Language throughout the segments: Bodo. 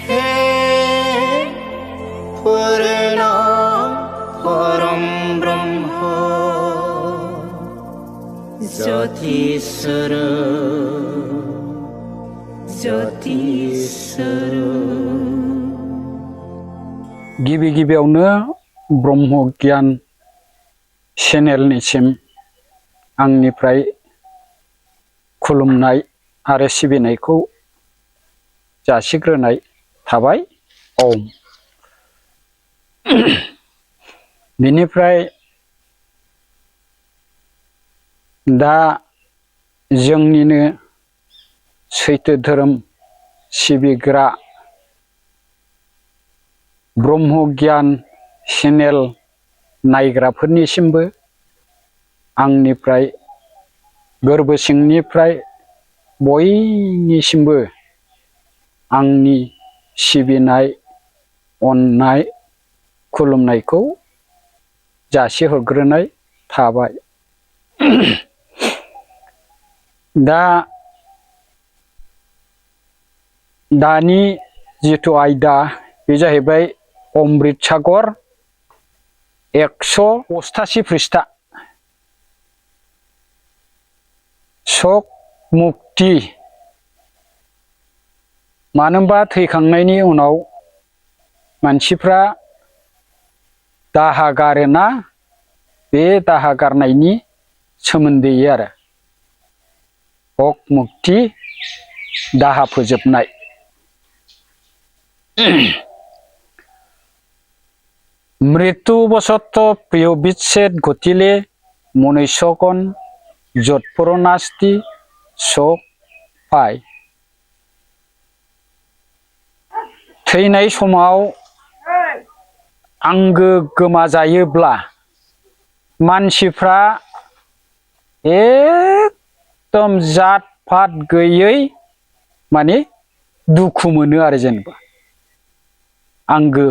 हे पूर्ण परम ब्रह्म ज्योतिस्वर गिबि गिबियावनो ब्रह्म गियान चेनेलनिसिम आंनिफ्राय खुलुमनाय आरो सिबिनायखौ जासिग्रोनाय थाबाय। ओम। बिनिफ्राय दा जोंनिनो सैथो धोरोम सिबिग्रा ब्रह्म गियान चेनेल नायग्राफोरनिसिमबो आंनिफ्राय गोरबो सिंनिफ्राय बयनिसिमबो आंनि सिबिनाय अननाय खुलुमनायखौ जासिहरग्रोनाय थाबाय। दानि जिथु आयदा बे जाहैबाय अमृत सागर 188 पृष्ठा शक मुक्ति। मानो होनबा थैखांनायनि उनाव मानसिफ्रा दाहा गारोना, बे दाहा गारनायनि सोमोन्दै आरो शक मुक्ति दाहा फोजोबनाय। मृत्यु बसत प्रिय विच्छेद घटिले मनुष्यगण जतपर नास्ति शक पाय। थैनाय समाव आंगो गोमाजायोब्ला मानसिफ्रा एकदम जात फात गैयै माने दुखु मोनो आरो जेनेबा आंगो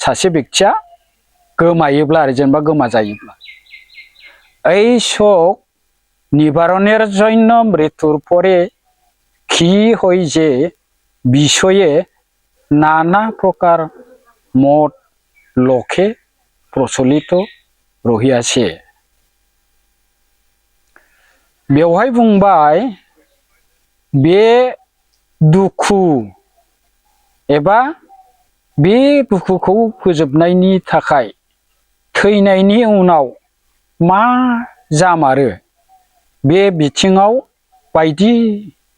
सासे व्यक्तिया गोमायोब्ला आरो जेनेबा गोमाजायोब्ला। এই শোক নিবারণের জন্য মৃত্যুর পরে কি হয় যে বিষয়ে নানা প্রকার মত লোকে প্রচলিত রহিয়াছে। बेवहाय बुंबाय बे दुखु एबा बे दुखुखौ फोजोबनायनि थाखाय थैनायनि उनाव मा जामारो बे बिथिङाव बायदि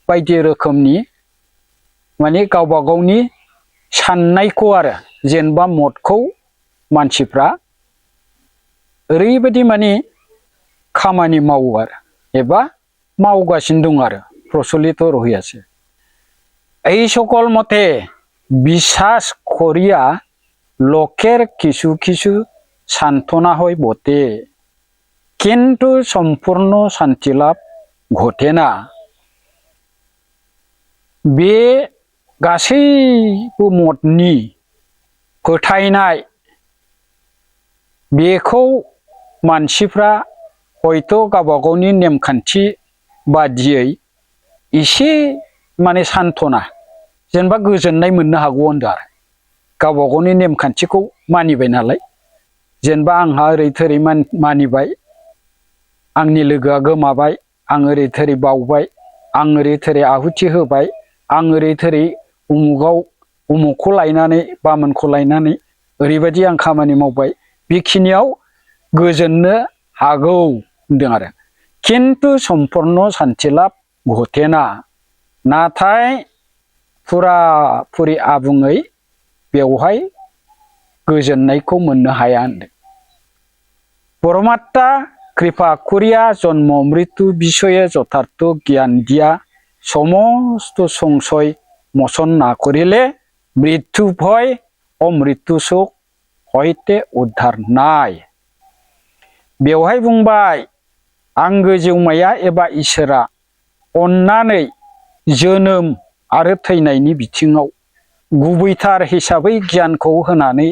बायदि रोखोमनि माने गावबा गावनि साननायखौ आरो जेनेबा मदखौ मानसिफ्रा ओरैबायदि माने खामानि मावो आरो एबा मावगासिनो दं आरो प्रचलित रहियाছে। এই সকল মতে বিশ্বাস করিয়া লোকের কিছু কিছু সান্ত্বনা হয় বটে, কিন্তু সম্পূর্ণ শান্তি লাভ ঘটে না। बे गासैबो मदनि फोथायनाय बेखौ मानसिफ्रा हयथ' गावबा गावनि नेमखान्थि बादियै एसे माने सान्थना जेनेबा गोजोननाय मोननो हागौ होनदों आरो गावबा गावनि नेमखान्थिखौ मानिबाय नालाय। जेनेबा आंहा ओरै थोरै मानिबाय, आंनि लोगोआ गोमाबाय, आं ओरै थोरै बावबाय, आं ओरै थोरै आहुथि होबाय, आं ओरै थोरै उमुगाव उमुखखौ लायनानै बामोनखौ लायनानै ओरैबायदि आं खामानि मावबाय, बेखिनियाव गोजोननो हागौ होनदों आरो खिन्थु सम्पूर्ण शान्ति लाभ घटेना। नाथाय पुरापुरि आबुङै बेवहाय गोजोननायखौ मोननो हाया होनदों। परमात्मा कृपा करिया जन्म मृत्यु বিষয়ে যথার্থ জ্ঞান দিয়া সমস্ত সংশয় মোচন না করিলে মৃত্যু ভয় ও মৃত্যু শোক হইতে उद्धार নাই। बेवहाय बुंबाय आंगो जिउमाया एबा इसोरा अन्नानै जोनोम आरो थैनायनि बिथिङाव गुबैथार हिसाबै गियानखौ होनानै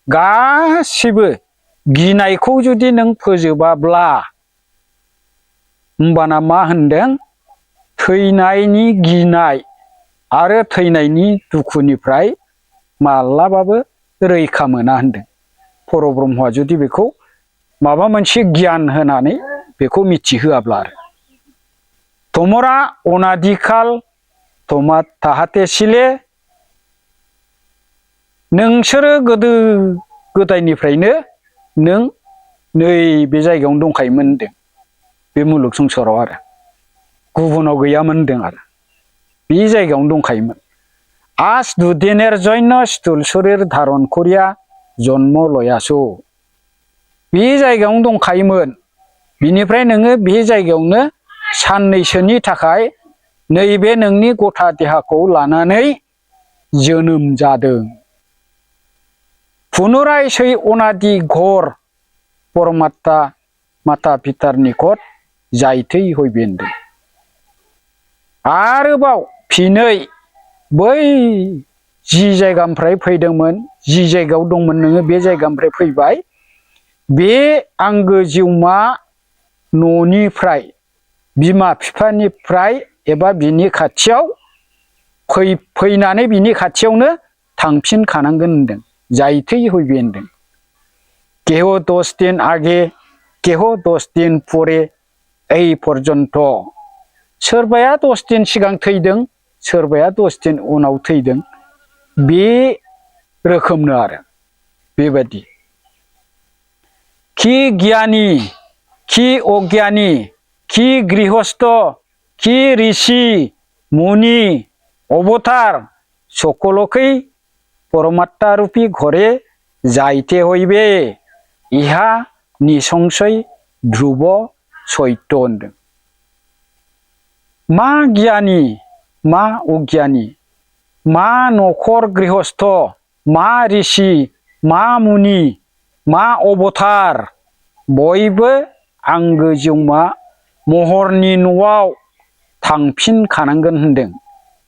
गासिबो गिनायखौ जुदि नों फोजोबाब्ला होमबाना मा होनदों थैनायनि गिनाय आरो थैनायनि दुखुनिफ्राय मालाबाबो रैखा मोना होनदों परब्रह्मआ जुदि बेखौ माबा मोनसे गियान होनानै बेखौ मिथिहोआब्ला आरो तमरा अनादिकाल तमा थाहातेसिले नोंसोरो गोदो गोदायनिफ्रायनो नों नैबे जायगायावनो दंखायोमोन होनदों बे मुलुग संसाराव आरो गुबुनाव गैयामोन होनदों आरो बे जायगायावनो दंखायोमोन आस दुदिनेर जन्य स्टुल शरीर धारन करिया जन्म लयासो बे जायगायावनो दंखायोमोन बिनिफ्राय नोङो बे जायगायावनो साननैसोनि थाखाय नैबे नोंनि गथा देहाखौ लानानै जोनोम जादों पुनराय सै अनादि घोर परमात्मा माता पितार निकट जायथै हयबे होनदों आरोबाव फिनै बै जि जायगानिफ्राय फैदोंमोन जि जायगायाव दंमोन नोङो बे जायगानिफ्राय फैबाय बे आंगो जिउमा न'निफ्राय बिमा बिफानिफ्राय एबा बिनि खाथियाव फैनानै बिनि खाथियावनो थांफिनखानांगोन होनदों जायथै हयबे होनदों केह 10 दिन आगे केह 10 दिन परे এই পর্যন্ত सोरबाया 10 दिन सिगां थैदों सोरबाया 10 दिन उनाव थैदों बे रोखोमनो आरो बेबायदि कि गियानी कि अज्ञानी कि गृहस्थ कि ऋषि मुनि अवतार सकलकै परमात्मा रूपी घरे जाइते हইবে इहा निसंशय ध्रुव सत्य होनदों मा गियानी मा अज्ञानी मा नखर गृहस्थ मा ऋषि मा मुनि मा अवतार बयबो आंगो जिउमा महरनि न'आव थांफिनखानांगोन होनदों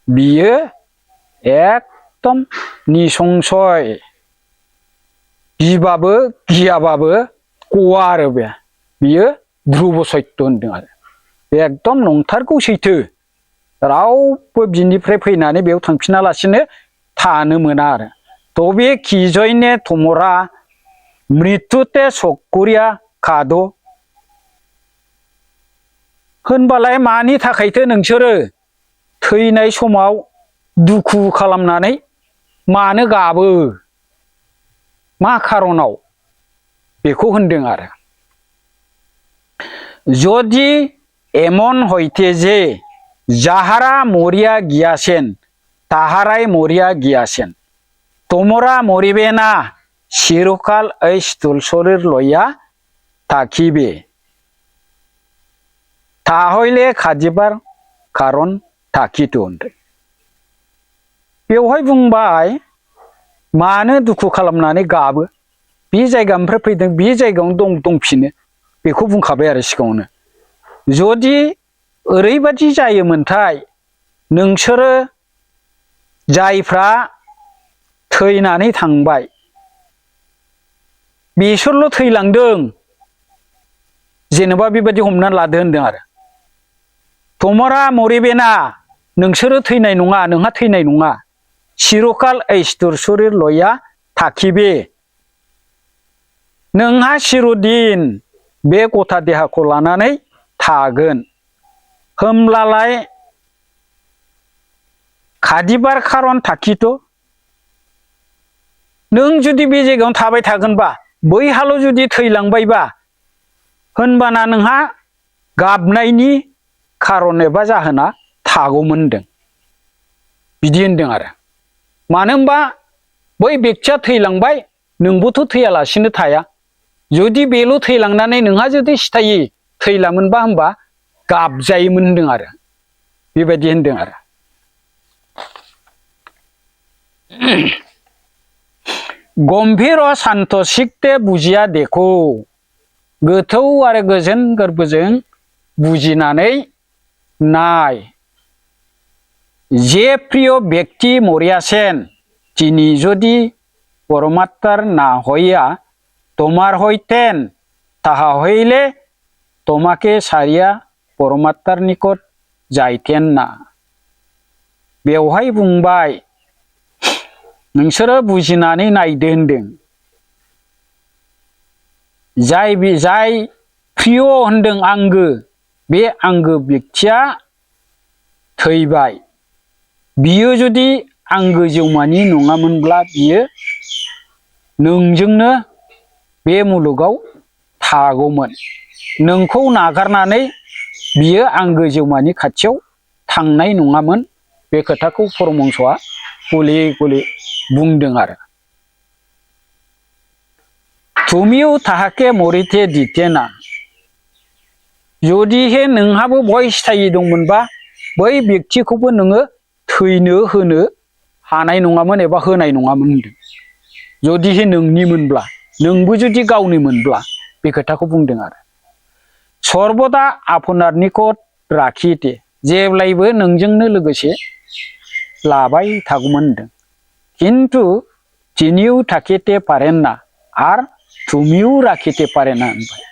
बियो एकदम निसंशय गिबाबो गियाबाबो गवा आरो बियो ध्रुव सत्य होनदों आरो बे एकदम नंथारगौ सैथो रावबो बिनिफ्राय फैनानै बेयाव थांफिनालासिनो थानो मोना आरो तबे किजयने तमरा मृत्युते सकरिया खादो होनबालाय मानि थाखायथो नोंसोरो थैनाय समाव दुखु खालामनानै मानो गाबो मा खारनाव बेखौ होनदों आरो যদি এমন হইতে যে যাহারা মরিয়া গিয়াছেন তাহারাই মরিয়া গিয়াছেন তোমরা মরিবে না চিরকাল এই স্থূল শরীর লইয়া থাকিবে তাহলে খাজিবার কারণ থাকিত होनदों बेवहाय बुंबाय मानो दुखु खालामनानै गाबो बे जायगानिफ्राय फैदों बे जायगायावनो दंफिनो बेखौ बुंखाबाय आरो सिगाङावनो जुदि ओरैबादि जायोमोनथाय नोंसोरो जायफ्रा थैनानै थांबाय बिसोरल' थैलांदों जेनेबा बेबायदि हमनानै लादो होनदों आरो तमरा मरिबेना नोंसोरो थैनाय नङा नोंहा थैनाय नङा चिरकाल ऐस्थुर शरीर लया थाखिबे नोंहा चिरदिन बे गथा देहाखौ लानानै थागोन होमब्लालाय खादिबार खारन थाखिथ' नों जुदि बे जायगायावनो थाबाय थागोनबा बैहाल' जुदि थैलांबायबा होनबाना नोंहा गाबनायनि खारन एबा जाहोना थागौमोन होनदों बिदि होनदों आरो मानो होनबा बै बेक्तिया थैलांबाय नोंबोथ' थैयालासिनो थाया जुदि बेल' थैलांनानै नोंहा जुदि सिथायै थैलामोनबा होनबा गाबजायोमोन होनदों आरो बेबायदि होनदों आरो गम्भीर शान्त सिक्ते बुजिया देखो गोथौ आरो गोजोन गोरबोजों बुजिनानै नाय जे प्रिय व्यक्ति मरियासेन তিনি যদি পরমাত্মার না হইয়া তোমার হইতেন তাহা হইলে তোমাকে সারিয়া পরমাত্মার নিকট যাইতেন না बेवहाय बुंबाय नोंसोरो बुजिनानै नायदो होनदों। जाय प्रिय होनदों आंगो, बे आंगो व्यक्तिया थैबाय। बियो जुदि आंगो जिउमानि नङामोनब्ला बियो नोंजोंनो बे मुलुगाव थागौमोन। नोंखौ नागारनानै बियो आंगो जिउमानि खाथियाव थांनाय नङामोन। बे खोथाखौ परमहंसआ गले गले बुंदों आरो। तुमिও তাহাকে মরিতে দিতে না। जुदिहे नोंहाबो बहाय सिथायै दंमोनबा बै व्यक्तिखौबो नोङो थैनो होनो हानाय नङामोन एबा होनाय नङामोन होनदों। जुदिहे नोंनिमोनब्ला, नोंबो जुदि गावनिमोनब्ला, बे खोथाखौ बुंदों आरो। सर्बदा आपनारनिखौ राखिते, जेब्लायबो नोंजोंनो लोगोसे लाबाय थागौमोन होनदों। किन्तु तिनिও थाकिते पारेन ना आर तुमिও राखिते पारेन ना होनबाय।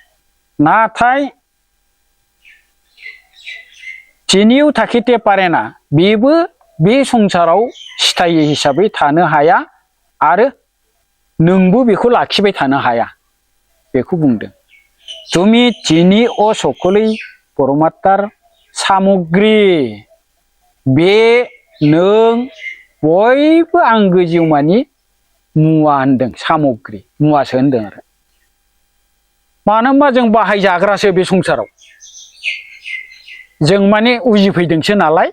नाथाय तिनिও थाकिते पारेना, बेबो बे संसाराव सिथायै हिसाबै थानो हाया आरो नोंबो बेखौ लाखिबाय थानो हाया, बेखौ बुंदों। तुमी तिनि ओ सकलै परमात्मार सामग्री, बे नों बयबो आंगो जिउमानि मुवा होनदों। सामग्री मुवासो होनदों आरो। मानो होनबा जों बाहायजाग्रासो बे संसाराव। जों माने उजिफैदोंसो नालाय।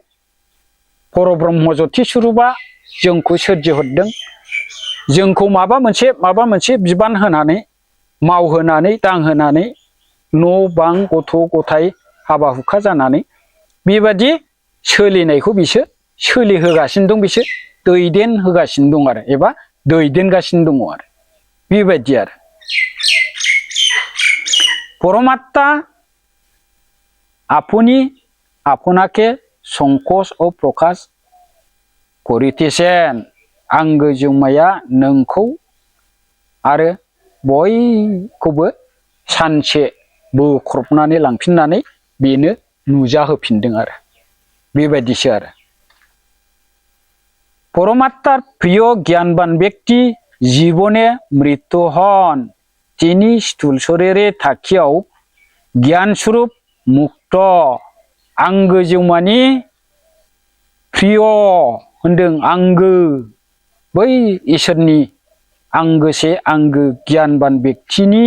परब्रह्म ज्योति स्वरूपा जोंखौ सोरजिहरदों। जोंखौ माबा मोनसे बिबान होनानै, मावहोनानै दांहोनानै, न' बां गथ' गथाय हाबा हुखा जानानै बेबादि सोलिनायखौ बिसोर सोलिहोगासिनो दं, बिसोर दैदेनहोगासिनो दं आरो, एबा दैदेनगासिनो दङ आरो। बेबायदि आरो। परमात्मा আপনি আপনাকে সংকোচ ও প্রকাশ করিতেছেন। आंगो जिउमाया नोंखौ आरो बयखौबो सानसे बोख्रबनानै लांफिननानै बेनो नुजाहोफिनदों आरो। बेबायदिसो आरो। परमात्मार प्रिय জ্ঞানবান ব্যক্তি জীবনে মৃত্যু হন। তিনি স্থূল শরীরে থাকিয়াও জ্ঞানস্বরূপ मुक्त। आंगो जिउमानि प्रिय होनदों आंगो, बै इसोरनि आंगोसे आंगो गियानबान व्यक्तिनि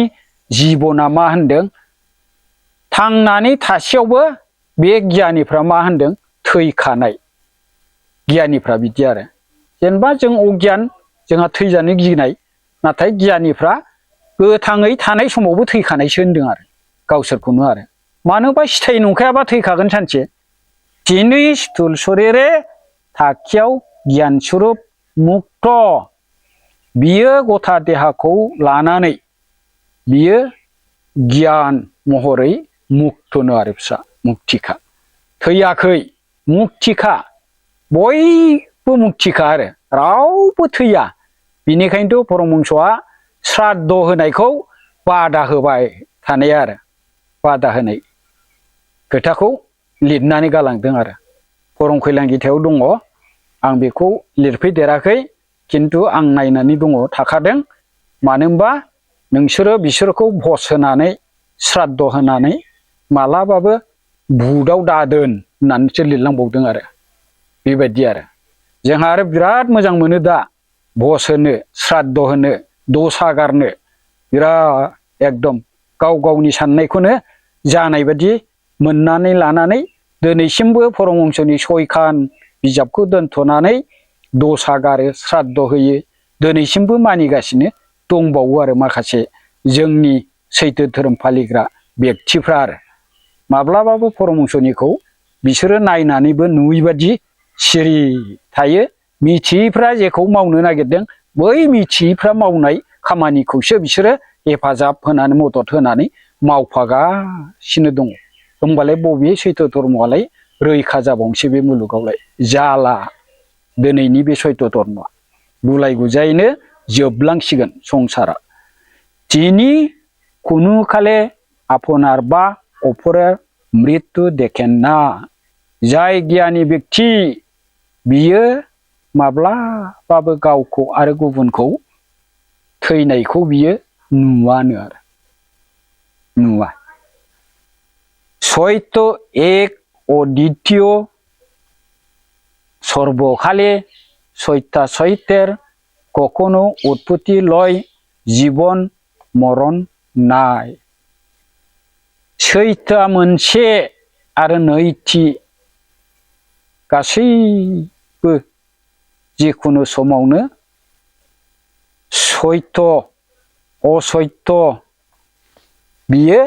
जिबना मा होनदों, थांनानै थासेयावबो बे गियानिफ्रा मा होनदों, थैखानाय। गियानिफ्रा बिदि आरो। जेनेबा जों अगियान, जोंहा थैजानो गिनाय, नाथाय गियानिफ्रा गोथाङै थानाय समावबो थैखानायसो होनदों आरो गावसोरखौनो आरो। मानो होनबा सिथाय नंखायाबा थैखागोन सानसे। तिनि স্থূল शरीरे थाखियाव गियान स्वरूप मुक्त। बियो गथा देहाखौ लानानै बियो गियान महरै मुक्तनो आरो फिसा, मुक्तिखा। थैयाखै, मुक्तिखा। बयबो मुक्तिखा आरो, रावबो थैया। बिनिखायनोथ' परमहंसआ श्राद्ध होनायखौ बादा होबाय थानाय आरो। बादा होनाय खोथाखौ लिरनानै गालांदों आरो। खरं खैलां गिथायाव दङ। आं बेखौ लिरफैदेराखै, किन्तु आं नायनानै दङ, थाखादों। मानो होनबा नोंसोरो बिसोरखौ भस होनानै, श्राद्ध होनानै मालाबाबो भुताव दादोन होननानैसो लिरलांबावदों आरो। बेबायदि आरो। जोंहा आरो बिराद मोजां मोनो दा भस होनो, श्राद्ध होनो, दसा गारनो। बिराद एकदम गाव गावनि साननायखौनो जानाय बादि मोननानै लानानै दिनैसिमबो परमहंसनि 6 खान बिजाबखौ दोनथ'नानै दसा गारो, श्राद्ध होयो। दिनैसिमबो मानिगासिनो दंबावो आरो माखासे जोंनि सैथो धोरोम फालिग्रा व्यक्तिफ्रा आरो। माब्लाबाबो परमहंसनिखौ बिसोरो नायनानैबो नुयैबादि सिरि थायो। मिथियैफ्रा जेखौ मावनो नागिरदों, बै मिथियैफ्रा मावनाय खामानिखौसो बिसोरो हेफाजाब होनानै, मदद होनानै मावफागासिनो दङ। होमबालाय बबे सैथो धर्मआलाय रैखा जाबावनोसै बे मुलुगावलाय? जाला। दिनैनि बे सैथो धर्मआ गुलाय गुजायैनो जोबलांसिगोन संसारा। তিনি কোনোকালে আপনার বা অপরের মৃত্যু দেখেন না। जाय गियानि व्यक्ति बियो माब्लाबाबो गावखौ आरो गुबुनखौ थैनायखौ बियो नुवानो आरो नुवा। सत्य एक अद्वितीय সর্বকালে সত্যের কখনো উৎপত্তি লয় জীবন মরণ নাই। सैथोआ मोनसे आरो नैथि गासैबो जिखुनु समावनो सत्य असत्य बियो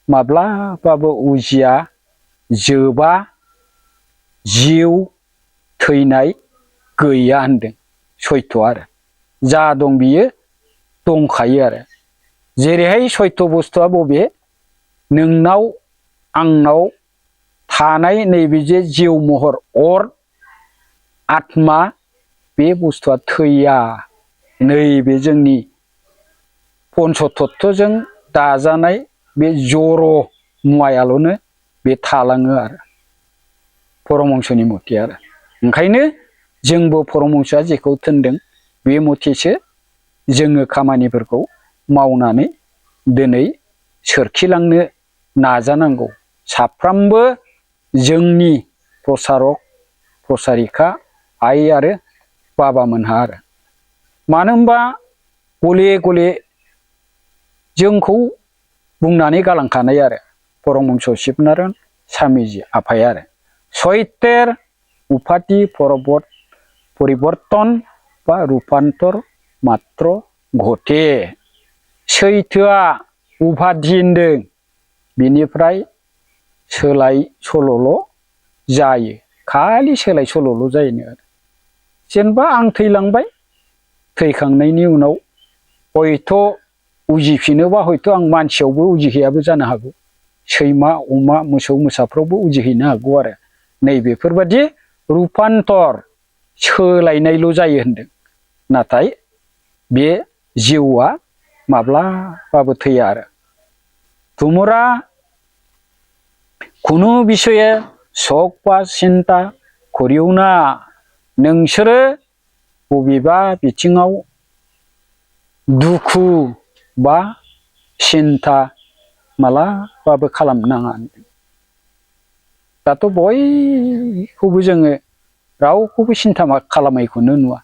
माब्लाबाबो उजिया जोबा जिउ थैनाय गैया होनदों सत्य आरो जा दं बियो दंखायो आरो जेरैहाय सत्य बुस्थुआ बबे नोंनाव आंनाव थानाय नैबे जे जिउ महर अर आत्मा बे बुस्थुआ थैया नैबे जोंनि पन्चतत्वजों दाजानाय बे जड़ मुवायाल'नो बे थालाङो आरो परमहंसनि मथे आरो ओंखायनो जोंबो परमहंसआ जेखौ थिनदों बे मथेसो जोङो खामानिफोरखौ मावनानै दिनै सोरखिलांनो नाजानांगौ साफ्रोमबो जोंनि प्रसारक प्रसारिका आइ आरो बाबामोनहा आरो मानो होनबा गले गले जोंखौ बुंनानै गालांखानाय आरो परमहंस शिबनारायण स्वामीजी आफाया आरो सत्येर उपाधि परिवर्तन बा रूपान्तर मात्र घटे सैथोआ उपाधि होनदों बिनिफ्राय सोलाय सोल'ल' जायो खालि सोलाय सोल'ल' जायोनो आरो जेनेबा आं थैलांबाय थैखांनायनि उनाव हयथ' उजिफिनोबा हयथ' आं मानसियावबो उजिहैयाबो जानो हागौ सैमा अमा मोसौ मोसाफ्रावबो उजिहैनो हागौ आरो नैबेफोरबादि रूपान्तर सोलायनायल' जायो होनदों नाथाय बे जिउआ माब्लाबाबो थैया आरो তোমরা কোনো বিষয়ে শখ বা চিন্তা করিও না नोंसोरो बबेबा बिथिङाव दुखु बा सिन्था मालाबाबो खालामनाङा दाथ' बयखौबो जोङो रावखौबो सिन्था खालामैखौनो नुवा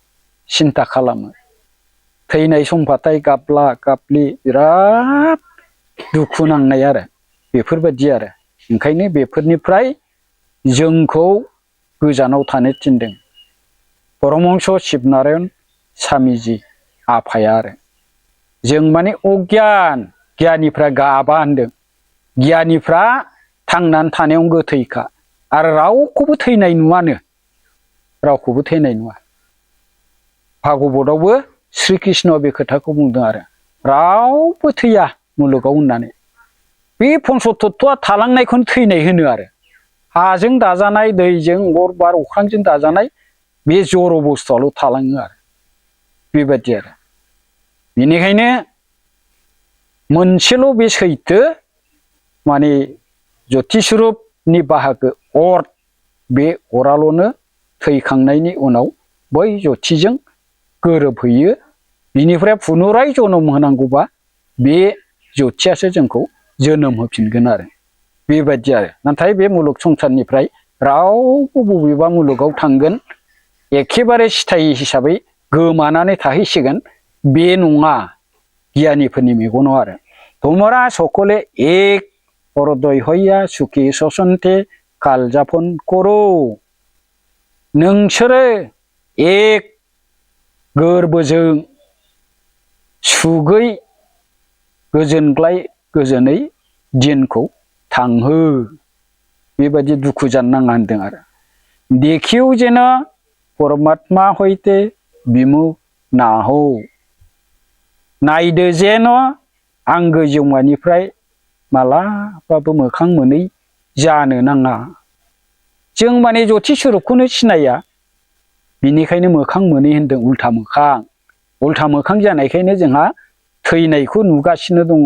सिन्था खालामो थैनाय समबाथाय गाबला गाबलि बिराद दुखु नांनाय आरो बेफोरबायदि आरो ओंखायनो बेफोरनिफ्राय जोंखौ गोजानाव थानो थिनदों परमहंस शिबनारायण स्वामीजी आफाया आरो जों माने अज्ञान गियानिफ्रा गाबा होनदों गियानिफ्रा थांनानै थानायाव गोथैखा आरो रावखौबो थैनाय नुवानो रावखौबो थैनाय नुवा भागवतआवबो श्री कृष्ण बे खोथाखौ बुंदों आरो रावबो थैया मुलुगाव होननानै बे पन्चतत्वआ थालांनायखौनो थैनाय होनो आरो हाजों दाजानाय दैजों अर बार अख्रांजों दाजानाय बे जड़ बुस्थुआल' थालाङो आरो बेबायदि आरो बेनिखायनो मोनसेल' बे सैथो माने ज्योतिस्वरूपनि बाहागो अर बे अराल'नो थैखांनायनि उनाव बै ज्योतिजों गोरोबहैयो बिनिफ्राय पुनराय जोनोम होनांगौबा बे ज्योतियासो जोंखौ जोनोम होफिनगोन आरो बेबायदि आरो नाथाय बे मुलुग संसारनिफ्राय रावबो बबेबा मुलुगाव थांगोन एखेबारे सिथायि हिसाबै गोमानानै थाहैसिगोन बे नङा गियानिफोरनि मेगनाव आरो তোমরা সকলে एक हृदय হইয়া सुखी ससन्ते काल जापन करो नोंसोरो एक गोरबोजों सुगै गोजोनग्लाय गोजोनै दिनखौ थांहो बेबायदि दुखु जानो नाङा होनदों आरो देखियो जेन परमात्मा हইতে বিমুখ ना हो नायदो जेन आंगो जिउमानिफ्राय मालाबाबो मोखां मोनै जानो नाङा जों माने ज्योति स्वरूपखौनो सिनाया बिनिखायनो मोखां मोनै होनदों उल्था मोखां जानायखायनो जोंहा थैनायखौ नुगासिनो दङ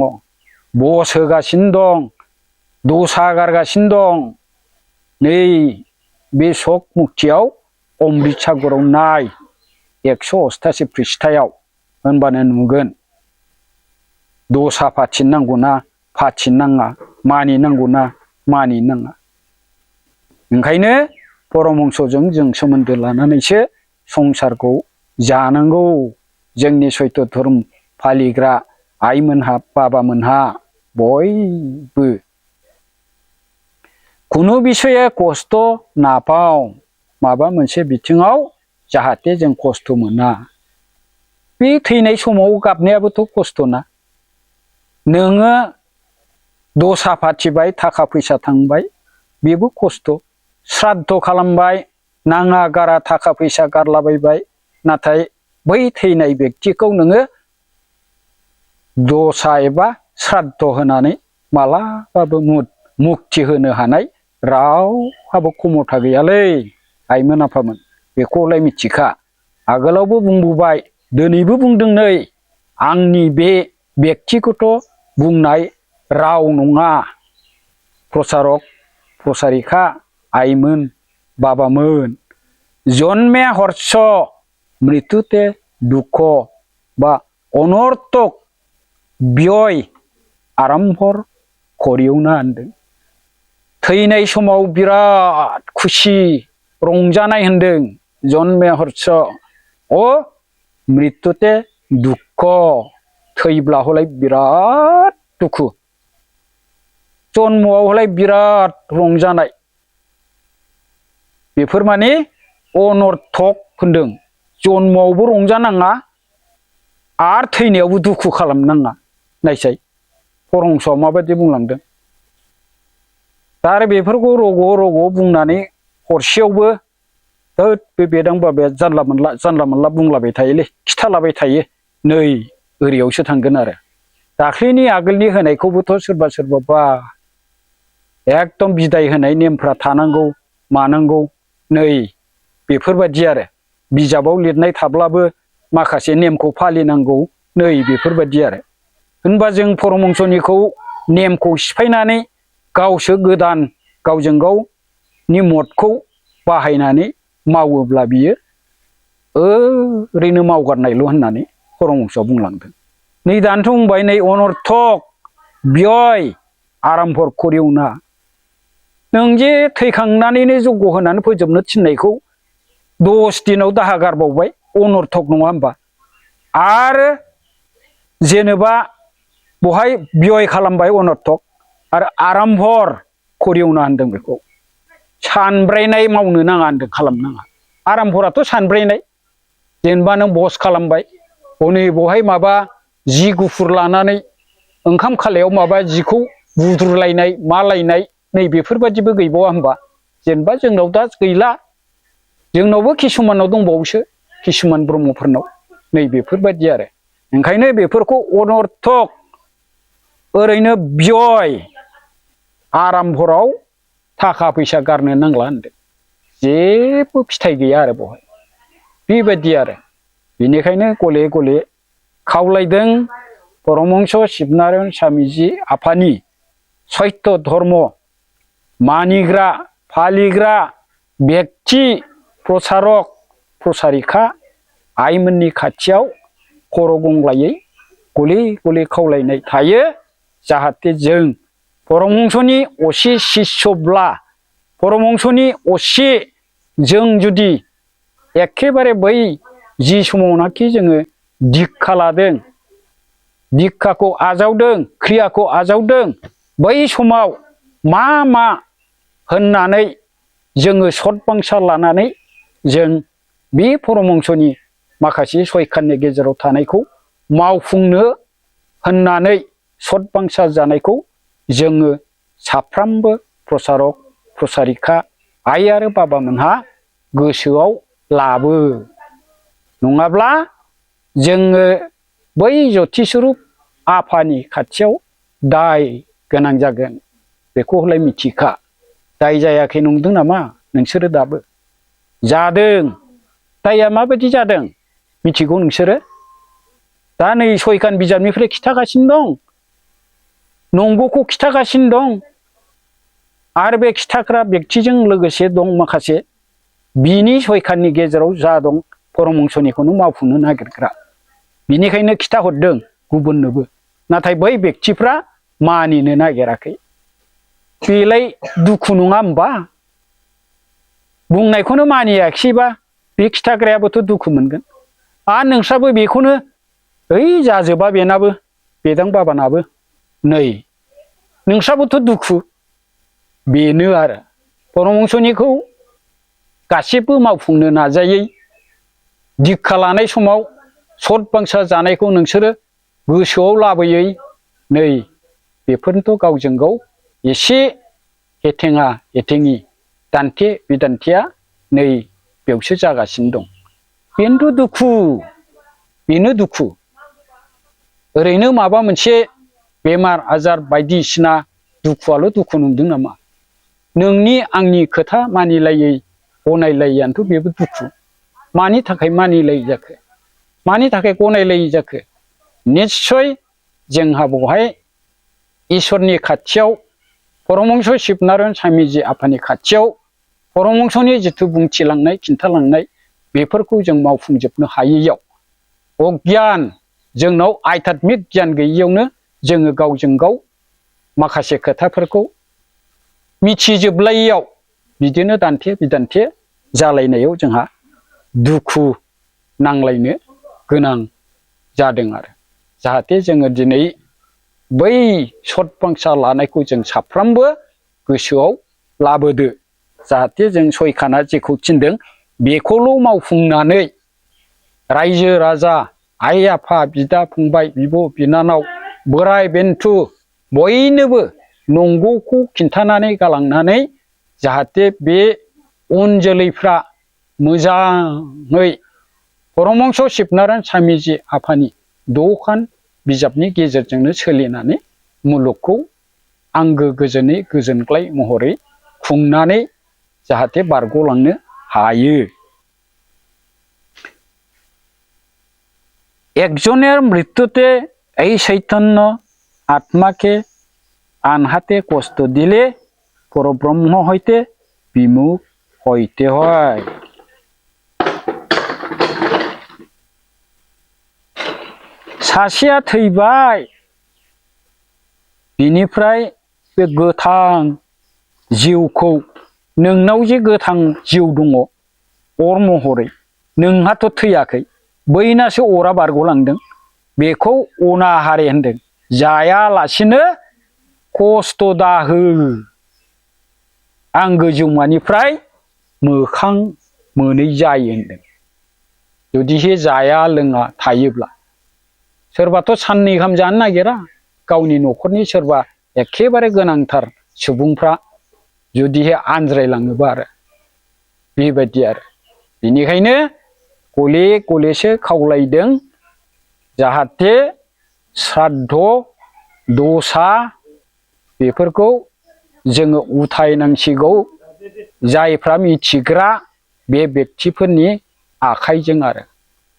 बस होगासिनो दं दसा गारगासिनो दं नै बे सक मुक्तियाव अमृत सागराव नाय 188 पृष्ठायाव होनबानो नुगोन दसा फाथिनांगौना फाथिनाङा मानिनांगौना मानिनाङा। ओंखायनो परमहंसजों जों सोमोन्दो लानानैसो संसारखौ जानांगौ। जोंनि सैत्य धर्म फालिग्रा आइमोनहा बाबामोनहा बयबो खुनु बिसये खस्थ' नापाव माबा मोनसे बिथिङाव जाहाथे जों खस्थ' मोना। बे थैनाय समाव गाबनायाबोथ' खस्थ'ना। नोङो दसा फाथिबाय थाखा फैसा थांबाय बेबो खस्थ'। श्राद्ध खालामबाय नाङा गारा थाखा फैसा गारलाबायबाय नाथाय बै थैनाय बेक्तिखौ नोङो दसा एबा श्राद्ध होनानै मालाबाबो मुक्ति होनो हानाय रावहाबो खमथा गैयालै आइमोन आफामोन। बेखौलाय मिथिखा। आगोलावबो बुंबोबाय दिनैबो बुंदों नै आंनि बे बेक्तिगत बुंनाय राव नङा। प्रसारक प्रसारिका आइमोन बाबामोन जन्मे हर्ष मृत्युते दुख बा अनर्थक व्यय आरम्भर करिउना होनदों। थैनाय समाव बिराद खुसि रंजानाय होनदों जन्मे हर्ष अ मृत्युते दुख थैब्ला हलाय बिराद दुखु जन्मआव हलाय बिराद रंजानाय। बेफोर माने अनर्थक होनदों। जन्मआवबो रंजानाङा आरो थैनायावबो दुखु खालामनाङा। नायसाय परमहंसआ माबायदि बुंलांदों। दा आरो बेफोरखौ रग' रग' बुंनानै हरसेयावबो बे बेदां बाबाया जानला मोनला बुंलाबाय थायोलै खिथालाबाय थायो नै ओरैयावसो थांगोन आरो। दाख्लैनि आगोलनि होनायखौबोथ' सोरबा सोरबाबा एकदम बिदाय होनाय नेमफ्रा थानांगौ मानांगौ नै बेफोरबायदि आरो। बिजाबाव लिरनाय थाब्लाबो माखासे नेमखौ फालिनांगौ नै बेफोरबायदि आरो। होनबा जों परमहंसनिखौ नेमखौ सिफायनानै गावसो गोदान गावजों गावनि मदखौ बाहायनानै मावोब्ला बियो ओरैनो मावगारनायल' होननानै परमहंसआ बुंलांदों। नै दानोथ' बुंबाय नै अनर्थक व्यय आरम्भर करिउना। नों जे थैखांनानैनो जग्य होनानै फोजोबनो थिननायखौ 10 दिनाव दाहा गारबावबाय अनर्थक नङा होमबा। आरो जेनेबा बहाय व्यय खालामबाय अनर्थक आरो आरम्भर करिउना होनदों। बेखौ सानब्रायनाय मावनो नाङा होनदों खालामनाङा। आरम्भराथ' सानब्रायनाय जेनेबा नों बस खालामबाय हनै बहाय माबा जि गुफुर लानानै ओंखाम खालायाव माबा जिखौ बुद्रुलायनाय मालायनाय नै बेफोरबायदिबो गैबावा होमबा। जेनेबा जोंनाव दा गैला जोंनावबो किसुमानाव दंबावोसो किसुमान ब्रह्मफोरनाव नै बेफोरबायदि आरो। ओंखायनो बेफोरखौ अनर्थक ओरैनो व्यय आरम्भराव थाखा फैसा गारनो नांला होनदों। जेबो फिथाइ गैया आरो बहाय बेबायदि आरो। बेनिखायनो गले गले खावलायदों परमहंस शिबनारायण स्वामीजी आफानि सत्य धर्म मानिग्रा फालिग्रा बेक्ति प्रसारक प्रसारिका आइमोननि खाथियाव खर' गंग्लायै गले गले खावलायनाय थायो जाहाथे जों परमहंसनि असे शिष्यब्ला परमहंसनि असे जों जुदि एखेबारे बै जि समावनाखि जोङो दिक्षा लादों दिक्षाखौ आजावदों क्रियाखौ आजावदों बै समाव मा मा होननानै जोङो सतबांसा लानानै जों बे परमहंसनि माखासे सयखाननि गेजेराव थानायखौ मावफुंनो होननानै सतबांसा जानायखौ जोङो साफ्रोमबो प्रसारक प्रसारिका आइ आरो बाबामोनहा गोसोआव लाबो। नङाब्ला जोङो बै ज्योतिस्वरूप आफानि खाथियाव दाय गोनां जागोन। बेखौ हले मिथिखा। दाय जायाखै नंदों नामा नोंसोरो दाबो? जादों। दाया माबायदि जादों मिथिगौ नोंसोरो? दा नै सयखान बिजाबनिफ्राय खिथागासिनो दं नंगौखौ खिथागासिनो दं। आरो बे खिथाग्रा बेक्तिजों लोगोसे दं माखासे बिनि सयखाननि गेजेराव जा दं परमहंसनिखौनो मावफुंनो नागिरग्रा बिनिखायनो खिथाहरदों गुबुननोबो नाथाय बै बेक्तिफ्रा मानिनो नागिराखै बेलाय दुखु नङा होमबा बुंनायखौनो मानियाखिसैबा बे खिथाग्रायाबोथ' दुखु मोनगोन आरो नोंस्राबो बेखौनो ओइ जाजोबा बेनाबो बेदां बाबानाबो नै नोंस्राबोथ' दुखु बेनो आरो परमहंसनिखौ गासिबो मावफुंनो नाजायै दिक्षा लानाय समाव सत बांसा जानायखौ नोंसोरो गोसोआव लाबोयै नै बेफोरनोथ' गावजों गाव एसे एथेङा एथेङि दान्थे बिदान्थेया नै बेयावसो जागासिनो दं बेनोथ' दुखु बेनो दुखु ओरैनो माबा मोनसे बेमार आजार बायदिसिना दुखुआल' दुखु नंदों नामा नोंनि आंनि खोथा मानिलायै गनायलायैयानोथ' बेबो दुखु मानि थाखाय मानिलायै जाखो मानि थाखाय गनायलायै जाखो निस्सय जोंहा बेवहाय इसोरनि खाथियाव परमहंस शिबनारायण स्वामीजी आफानि खाथियाव परमहंसनि जिथु बुंथिलांनाय खिन्थालांनाय बेफोरखौ जों मावफुंजोबनो हायैयाव अगियान जोंनाव आध्यात्मिक गियान गैयैयावनो जोङो गावजों गाव माखासे खोथाफोरखौ मिथिजोबलायैयाव बिदिनो दान्थे बिदान्थे जालायनायाव जोंहा दुखु नांलायनो गोनां जादों आरो जाहाथे जोङो दिनै बै सतबांसा लानायखौ जों साफ्रोमबो गोसोआव लाबोदो जाहाथे जों सयखाना जेखौ थिनदों बेखौल' मावफुंनानै रायजो राजा आइ आफा बिदा फंबाय बिब' बिनानाव बोराय बेन्थ बयनोबो नंगौखौ खिन्थानानै गालांनानै जाहाथे बे उन जोलैफ्रा मोजाङै परमहंस शिबनारायण स्वामीजी आफानि दखान बिजाबनि गेजेरजोंनो सोलिनानै मुलुगखौ आंगो गोजोनै गोजोनग्लाय महरै खुंनानै जाहाथे बारग'लांनो हायो একজনের মৃত্যুতে এই চৈতন্য আত্মাকে আনহাতে কষ্ট দিলে পরব্রহ্ম হইতে বিমুখ হইতে হয় सासेया थैबाय बिनिफ्राय बे गोथां जिउखौ नोंनाव जे गोथां जिउ दङ अर महरै नोंहाथ' थैयाखै बैनासो अरा बारग'लांदों बेखौ अनाहारे होनदों जायालासिनो खस्थ' दाहो आं गोजौमानिफ्राय मोखां मोनै जायो होनदों जुदिहे जाया लोङा थायोब्ला सोरबाथ' साननै गाहाम जानो नागिरा गावनि न'खरनि सोरबा एखेबारे गोनांथार सुबुंफ्रा जुदिहे आनज्रायलाङोबा आरो बेबायदि आरो बेनिखायनो गले गलेसो खावलायदों जाहाथे श्राद्ध दसा बेफोरखौ जोङो उथायनांसिगौ जायफ्रा मिथिग्रा बे बेक्तिफोरनि आखाइजों आरो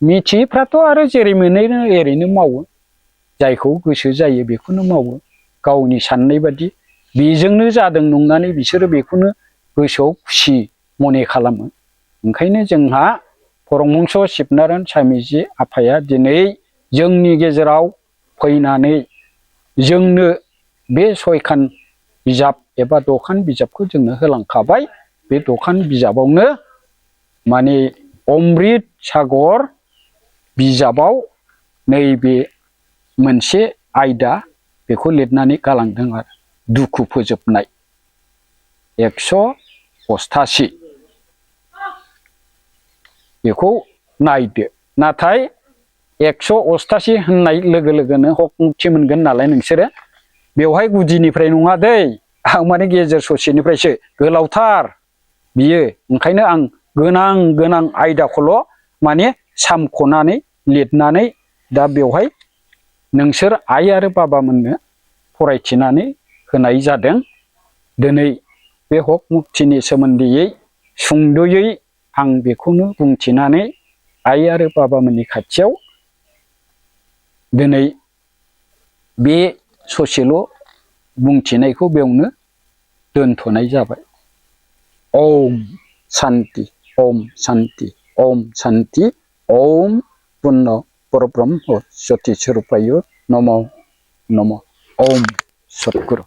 मिथियैफ्राथ' आरो जेरै मोनो एरैनो मावो जायखौ गोसो जायो बेखौनो मावो गावनि साननाय बादि बेजोंनो जादों नंनानै बिसोरो बेखौनो गोसोआव खुसि मने खालामो ओंखायनो जोंहा परमहंस शिबनारायण स्वामीजी आफाया दिनै जोंनि गेजेराव फैनानै जोंनो बे सयखान बिजाब एबा दखान बिजाबखौ जोंनो होलांखाबाय बे दखान बिजाबावनो माने अमृत सागर बिजाबाव नैबे मोनसे आयदा बेखौ लिरनानै गालांदों आरो दुखु फोजोबनाय 188 बेखौ नायदो नाथाय 188 होननाय लोगो लोगोनो हक मुक्ति मोनगोन नालाय नोंसोरो बेवहाय गुदिनिफ्राय नङा दै आं माने गेजेर ससेनिफ्रायसो गोलावथार बियो ओंखायनो आं गोनां आयदाखौल' माने सामख'नानै लिरनानै दा बेवहाय नोंसोर आइ आरो बाबामोननो फरायथिनानै होनाय जादों दिनै बे हक मुक्तिनि सोमोन्दैयै सुंद'यै आं बेखौनो बुंथिनानै आइ आरो बाबामोननि खाथियाव दिनै बे ससेल' बुंथिनायखौ बेयावनो दोनथ'नाय जाबाय ओम शान्ति ओम शांति ओम पुण्य परब्रह्म ज्योति स्वरूपाय नमो नमो ओम सद्गुरु।